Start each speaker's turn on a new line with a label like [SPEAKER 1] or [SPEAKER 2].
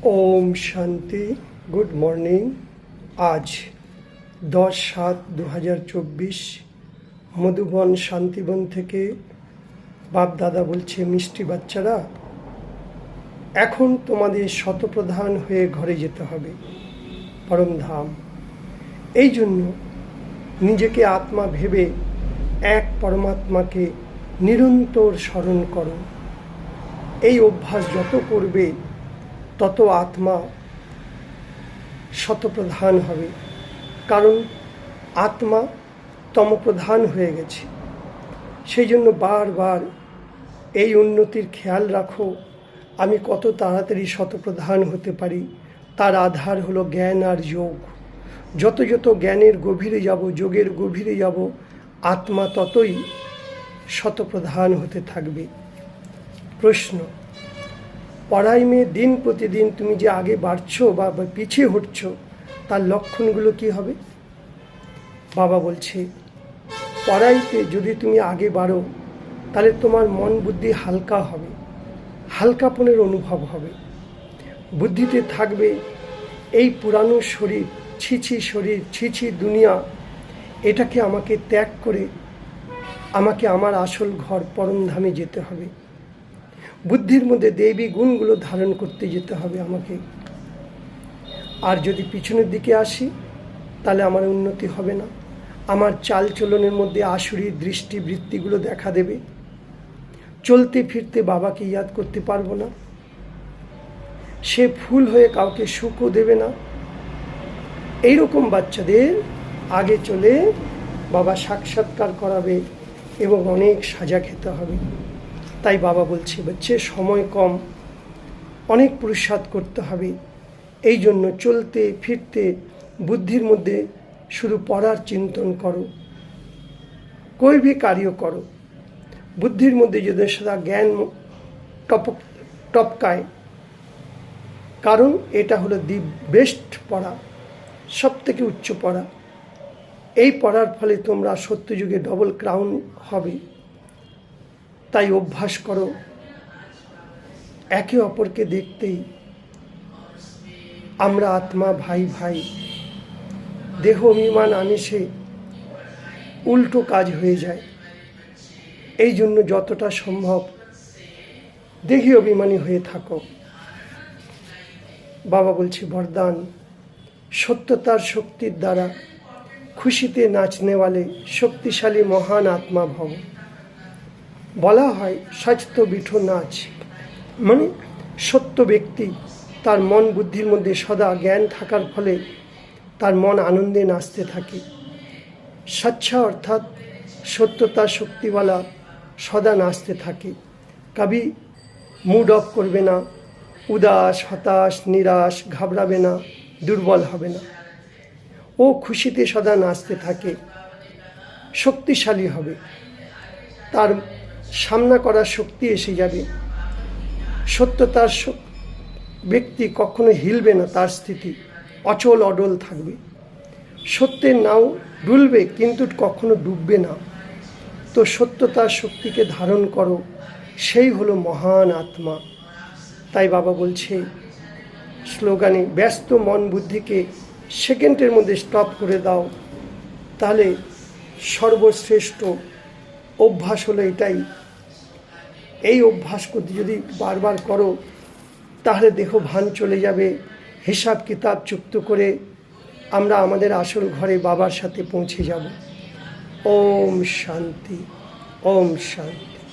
[SPEAKER 1] ওম শান্তি। Good morning. আজ 10/7/2024 মধুবন শান্তিবন থেকে বাপ দাদা বলছে, মিষ্টি বাচ্চারা, এখন তোমাদের শতপ্রধান হয়ে ঘরে যেতে হবে, পরমধাম। এই জন্য নিজেকে আত্মা ভেবে এক পরমাত্মাকে নিরন্তর স্মরণ করো। এই অভ্যাস যত করবে তত আত্মা শতপ্রধান হবে, কারণ আত্মা তমপ্রধান হয়ে গেছে। সেই জন্য বারবার এই উন্নতির খেয়াল রাখো, আমি কত তাড়াতাড়ি শতপ্রধান হতে পারি। তার আধার হলো জ্ঞান আর যোগ। যত যত জ্ঞানের গভীরে যাব, যোগের গভীরে যাব, আত্মা ততই শতপ্রধান হতে থাকবে। প্রশ্ন, পড়াই মেয়ে দিন প্রতিদিন তুমি যে আগে বাড়ছো বা পিছিয়ে হটছো, তার লক্ষণগুলো কি হবে? বাবা বলছে, পড়াইতে যদি তুমি আগে বাড়ো তাহলে তোমার মন বুদ্ধি হালকা হবে, হালকাপনের অনুভব হবে। বুদ্ধিতে থাকবে এই পুরানো শরীর, ছিছি শরীর, ছিছি দুনিয়া, এটাকে আমাকে ত্যাগ করে আমাকে আমার আসল ঘর পরমধামে যেতে হবে। বুদ্ধির মধ্যে দেবী গুণগুলো ধারণ করতে যেতে হবে আমাকে। আর যদি পিছনের দিকে আসি তাহলে আমার উন্নতি হবে না। আমার চাল চলনের মধ্যে আসুরি দৃষ্টি বৃত্তিগুলো দেখা দেবে। চলতে ফিরতে বাবাকে ইয়াদ করতে পারবো না। সে ফুল হয়ে কাউকে সুখও দেবে না। এইরকম বাচ্চাদের আগে চলে বাবা সাক্ষাৎকার করাবে এবং অনেক সাজা খেতে হবে। তাই বাবা বলছে, বাচ্চা সময় কম, অনেক পুরুষার্থ করতে হবে। এই জন্য চলতে ফিরতে বুদ্ধির মধ্যে শুধু পড়ার চিন্তন করো, কোই ভি কার্য করো। বুদ্ধির মধ্যে যদি সদা জ্ঞান টপকায়, কারণ এটা হলো দি বেস্ট পড়া, সব থেকে উচ্চ পড়া। এই পড়ার ফলে তোমরা সত্যযুগে ডবল ক্রাউন হবে। তাই অভ্যাস করো একে অপরকে দেখতেই। আমরা আত্মা ভাই ভাই, দেহ অভিমান আনিসে উল্টো কাজ হয়ে যায়। এই জন্য যতটা সম্ভব দেহি অভিমানী হয়ে থাকো। বাবা বলছে, বরদান, সত্যতার শক্তির দ্বারা খুশিতে নাচনে वाले শক্তিশালী মহান আত্মা ভব। বলা হয় সত্য বিঠো নাচ, মানে সত্য ব্যক্তি তার মন বুদ্ধির মধ্যে সদা জ্ঞান থাকার ফলে তার মন আনন্দে নাচতে থাকে। সচ্ছা অর্থাৎ সত্যতার শক্তিওয়ালা সদা নাচতে থাকে, কবি মুড অফ করবে না, উদাস হতাশ নিরাশ ঘাবড়াবে না, দুর্বল হবে না। ও খুশিতে সদা নাচতে থাকে, শক্তিশালী হবে, তার সামনা করার শক্তি এসে যাবে। সত্যতার ব্যক্তি কখনো হিলবে না, তার স্থিতি অচল অডল থাকবে। সত্যের নাও ডুলবে কিন্তু কখনো ডুববে না। তো সত্যতার শক্তিকে ধারণ করো, সেই হলো মহান আত্মা। তাই বাবা বলছে স্লোগানে, ব্যস্ত মন বুদ্ধিকে সেকেন্ডের মধ্যে স্টপ করে দাও। তাহলে সর্বশ্রেষ্ঠ অভ্যাস হলো এটাই। এই অভ্যাস করতে যদি বারবার করো তাহলে দেখো ভান চলে যাবে। হিসাব কিতাব চুক্ত করে আমরা আমাদের আসল ঘরে বাবার সাথে পৌঁছে যাব। ওম শান্তি, ওম শান্তি।